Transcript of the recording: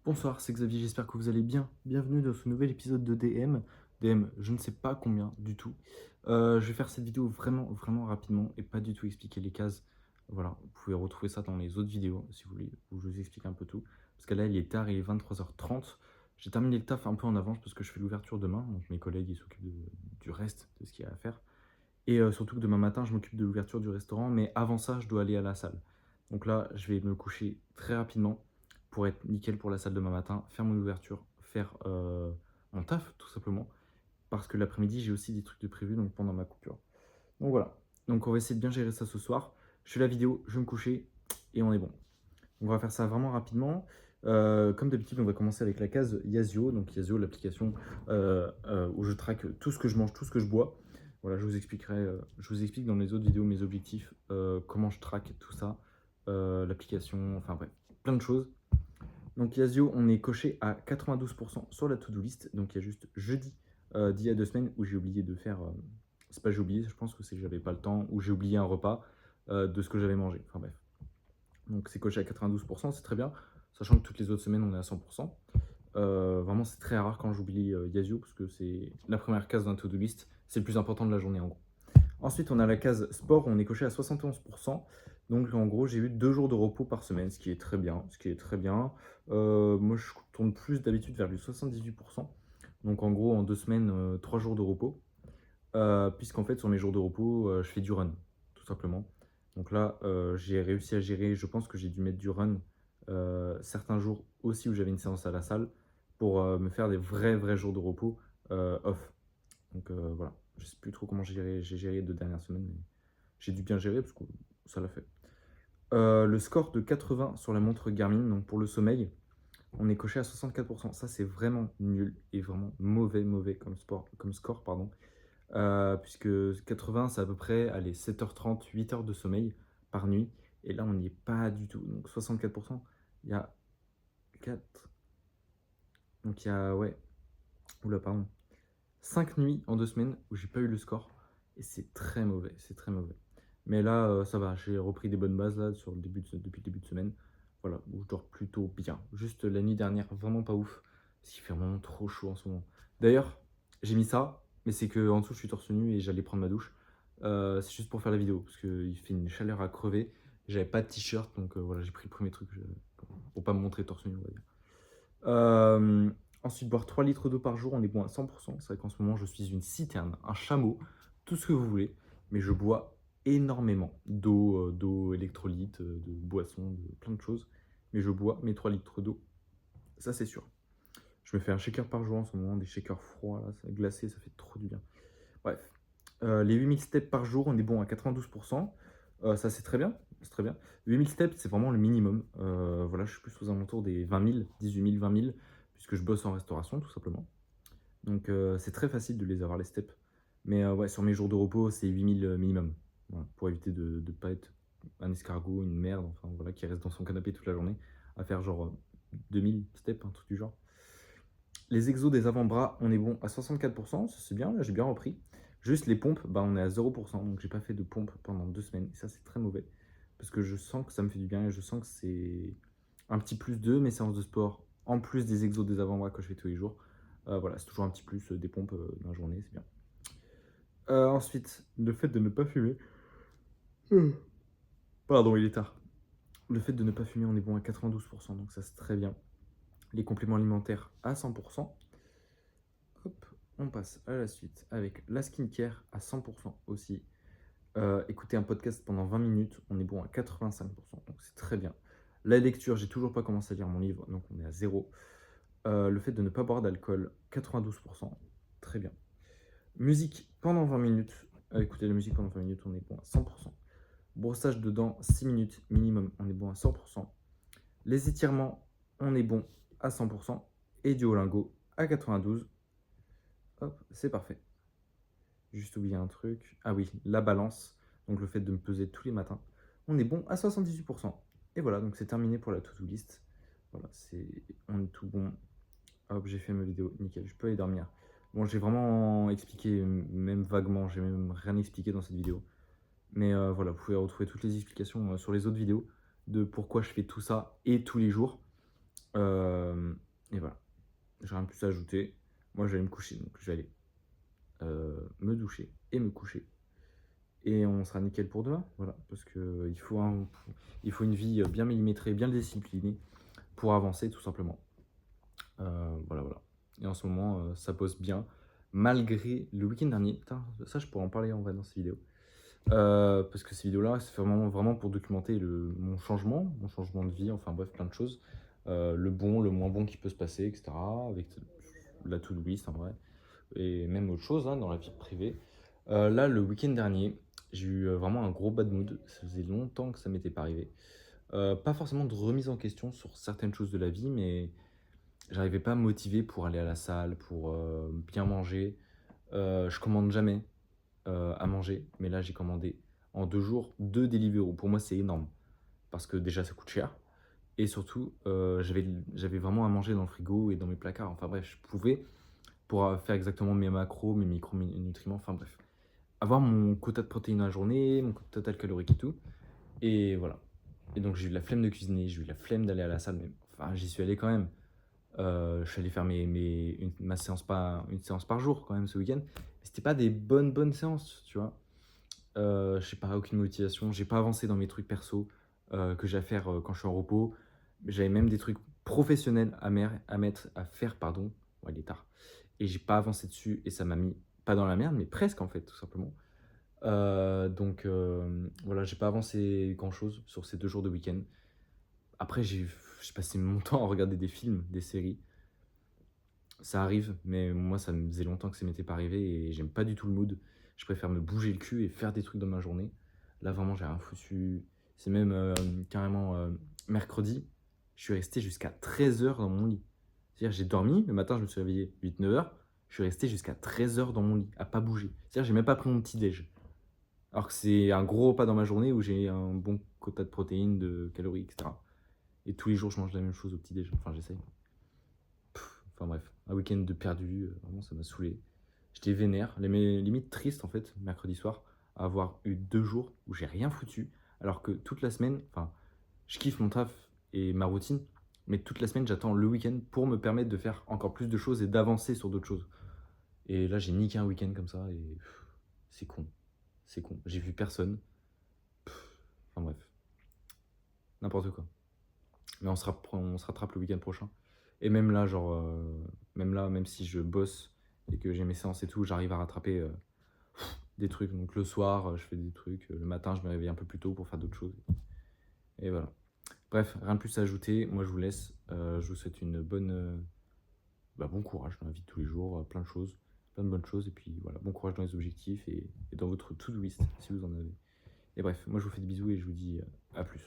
Bonsoir, c'est Xavier, j'espère que vous allez bien. Bienvenue dans ce nouvel épisode de DM. DM, je ne sais pas combien du tout. Je vais faire cette vidéo vraiment rapidement et pas du tout expliquer les cases. Voilà, vous pouvez retrouver ça dans les autres vidéos si vous voulez, où je vous explique un peu tout. Parce que là, il est tard, il est 23h30. J'ai terminé le taf un peu en avance parce que je fais l'ouverture demain. Donc mes collègues, ils s'occupent du reste de ce qu'il y a à faire. Et surtout que demain matin, je m'occupe de l'ouverture du restaurant. Mais avant ça, je dois aller à la salle. Donc là, je vais me coucher très rapidement pour être nickel pour la salle demain matin, faire mon ouverture, faire mon taf tout simplement. Parce que l'après-midi, j'ai aussi des trucs de prévu donc pendant ma coupure. Donc voilà. Donc on va essayer de bien gérer ça ce soir. Je fais la vidéo, je vais me coucher et on est bon. On va faire ça vraiment rapidement. Comme d'habitude, on va commencer avec la case Yazio. Donc Yazio, l'application où je traque tout ce que je mange, tout ce que je bois. Voilà, je vous expliquerai, je vous explique dans les autres vidéos mes objectifs, comment je traque tout ça, l'application, enfin bref, plein de choses. Donc Yazio, on est coché à 92% sur la to-do list. Donc il y a juste jeudi d'il y a 2 semaines où j'ai oublié de faire. C'est pas j'ai oublié, je pense que c'est que j'avais pas le temps, ou j'ai oublié un repas de ce que j'avais mangé. Enfin bref. Donc c'est coché à 92%, c'est très bien, sachant que toutes les autres semaines on est à 100%. Vraiment c'est très rare quand j'oublie Yazio, parce que c'est la première case d'un to-do list, c'est le plus important de la journée en gros. Ensuite on a la case sport, on est coché à 71%. Donc en gros j'ai eu 2 jours de repos par semaine, ce qui est très bien. Moi je tourne plus d'habitude vers du 78%. Donc en gros en 2 semaines, 3 jours de repos. Puisqu'en fait sur mes jours de repos, je fais du run, tout simplement. Donc là, j'ai réussi à gérer, je pense que j'ai dû mettre du run certains jours aussi où j'avais une séance à la salle pour me faire des vrais jours de repos off. Donc voilà, je sais plus trop comment j'ai géré les 2 dernières semaines, mais j'ai dû bien gérer parce que ça l'a fait. Le score de 80 sur la montre Garmin, donc pour le sommeil, on est coché à 64%. Ça, c'est vraiment nul et vraiment mauvais comme score, pardon. Puisque 80, c'est à peu près allez, 7h30, 8 heures de sommeil par nuit. Et là, on n'y est pas du tout. Donc 64%, il y a 4. Donc il y a, ouais, oula, pardon. 5 nuits en 2 semaines où j'ai pas eu le score. Et c'est très mauvais, c'est très mauvais. Mais là, ça va, j'ai repris des bonnes bases là, depuis le début de semaine. Voilà, où je dors plutôt bien. Juste la nuit dernière, vraiment pas ouf. Parce qu'il fait vraiment trop chaud en ce moment. D'ailleurs, j'ai mis ça, mais c'est que en dessous, je suis torse nu et j'allais prendre ma douche. C'est juste pour faire la vidéo, parce qu'il fait une chaleur à crever. J'avais pas de t-shirt, donc voilà, j'ai pris le premier truc pour pas me montrer torse nu, on va dire. Euh, Ensuite, boire 3 litres d'eau par jour, on est bon à 100%. C'est vrai qu'en ce moment, je suis une citerne, un chameau, tout ce que vous voulez, mais je bois énormément d'eau électrolyte, de boissons, de plein de choses. Mais je bois mes 3 litres d'eau, ça c'est sûr. Je me fais un shaker par jour en ce moment, des shakers froids, là, glacés, ça fait trop du bien. Bref, les 8000 steps par jour, on est bon à 92%. Ça c'est très bien, c'est très bien. 8000 steps, c'est vraiment le minimum. Voilà, je suis plus aux alentours des 20 000, 18 000, 20 000, puisque je bosse en restauration tout simplement. Donc c'est très facile de les avoir les steps. Mais ouais, sur mes jours de repos, c'est 8000 minimum. Voilà, pour éviter de ne pas être un escargot, une merde, enfin voilà, qui reste dans son canapé toute la journée, à faire genre 2000 steps, un truc du genre. Les exos des avant-bras, on est bon à 64%, ça c'est bien, là j'ai bien repris. Juste les pompes, bah, on est à 0%, donc j'ai pas fait de pompe pendant 2 semaines, et ça c'est très mauvais. Parce que je sens que ça me fait du bien, et je sens que c'est un petit plus de mes séances de sport, en plus des exos des avant-bras que je fais tous les jours. Voilà, c'est toujours un petit plus des pompes dans la journée, c'est bien. Ensuite, le fait de ne pas fumer. Pardon, il est tard. Le fait de ne pas fumer, on est bon à 92%, donc ça c'est très bien. Les compléments alimentaires à 100%. Hop, on passe à la suite avec la skincare à 100% aussi. Écouter un podcast pendant 20 minutes, on est bon à 85%, donc c'est très bien. La lecture, j'ai toujours pas commencé à lire mon livre, donc on est à 0. Le fait de ne pas boire d'alcool, 92%, très bien. Musique pendant 20 minutes, écouter la musique pendant 20 minutes, on est bon à 100%. Brossage de dents, 6 minutes minimum, on est bon à 100%. Les étirements, on est bon à 100%. Et Duolingo à 92%. Hop, c'est parfait. Juste oublié un truc. Ah oui, la balance. Donc le fait de me peser tous les matins. On est bon à 78%. Et voilà, donc c'est terminé pour la to-do list. Voilà, on est tout bon. Hop, j'ai fait ma vidéo, nickel, je peux aller dormir. Bon, j'ai vraiment expliqué, même vaguement, j'ai même rien expliqué dans cette vidéo. Mais voilà, vous pouvez retrouver toutes les explications sur les autres vidéos de pourquoi je fais tout ça et tous les jours. Et voilà, j'ai rien de plus à ajouter. Moi, je vais aller me coucher, donc je vais aller me doucher et me coucher. Et on sera nickel pour demain, voilà, parce que il faut une vie bien millimétrée, bien disciplinée pour avancer, tout simplement. Voilà, voilà. Et en ce moment, ça bosse bien, malgré le week-end dernier. Putain, ça, je pourrais en parler en vrai dans ces vidéos. Parce que ces vidéos-là, c'est vraiment, vraiment pour documenter mon changement de vie, enfin bref, plein de choses. Le bon, le moins bon qui peut se passer, etc. Avec la to-do list en vrai. Et même autre chose hein, dans la vie privée. Là, le week-end dernier, j'ai eu vraiment un gros bad mood. Ça faisait longtemps que ça m'était pas arrivé. Pas forcément de remise en question sur certaines choses de la vie, mais j'arrivais pas à me motiver pour aller à la salle, pour bien manger. Je commande jamais à manger, mais là j'ai commandé en 2 jours 2 Deliveroo. Pour moi, c'est énorme parce que déjà ça coûte cher et surtout j'avais vraiment à manger dans le frigo et dans mes placards. Enfin bref, je pouvais pour faire exactement mes macros, mes micronutriments. Enfin bref, avoir mon quota de protéines dans la journée, mon total calorique et tout. Et voilà. Et donc j'ai eu la flemme de cuisiner, j'ai eu la flemme d'aller à la salle, mais enfin j'y suis allé quand même. Je suis allé faire ma séance, pas une séance par jour quand même ce week-end. Mais c'était pas des bonnes séances, tu vois. Je sais pas, aucune motivation. J'ai pas avancé dans mes trucs perso que j'ai à faire quand je suis en repos. J'avais même des trucs professionnels à faire, pardon. Ouais, il est tard. Et j'ai pas avancé dessus et ça m'a mis pas dans la merde, mais presque en fait, tout simplement. Donc voilà, j'ai pas avancé grand chose sur ces 2 jours de week-end. Après, j'ai passé mon temps à regarder des films, des séries. Ça arrive, mais moi, ça me faisait longtemps que ça m'était pas arrivé et j'aime pas du tout le mood. Je préfère me bouger le cul et faire des trucs dans ma journée. Là, vraiment, j'ai rien foutu. C'est même carrément mercredi, je suis resté jusqu'à 13 h dans mon lit. C'est-à-dire, j'ai dormi, le matin, je me suis réveillé 8 9 h. Je suis resté jusqu'à 13 h dans mon lit, à pas bouger. C'est-à-dire, j'ai même pas pris mon petit déj. Alors que c'est un gros repas dans ma journée où j'ai un bon quota de protéines, de calories, etc. Et tous les jours, je mange la même chose au petit déj. Enfin, j'essaye. Enfin bref, un week-end de perdu, vraiment ça m'a saoulé. J'étais vénère, limite triste en fait, mercredi soir, à avoir eu 2 jours où j'ai rien foutu, alors que toute la semaine, enfin, je kiffe mon taf et ma routine, mais toute la semaine j'attends le week-end pour me permettre de faire encore plus de choses et d'avancer sur d'autres choses. Et là j'ai niqué un week-end comme ça et c'est con, c'est con. J'ai vu personne, enfin bref, n'importe quoi. Mais on se rattrape le week-end prochain. Et même là, genre, même là, même si je bosse et que j'ai mes séances et tout, j'arrive à rattraper des trucs. Donc le soir, je fais des trucs. Le matin, je me réveille un peu plus tôt pour faire d'autres choses. Et voilà. Bref, rien de plus à ajouter. Moi, je vous laisse. Je vous souhaite une bon courage dans la vie de tous les jours. Plein de choses. Plein de bonnes choses. Et puis voilà, bon courage dans les objectifs et dans votre to-do list si vous en avez. Et bref, moi, je vous fais des bisous et je vous dis à plus.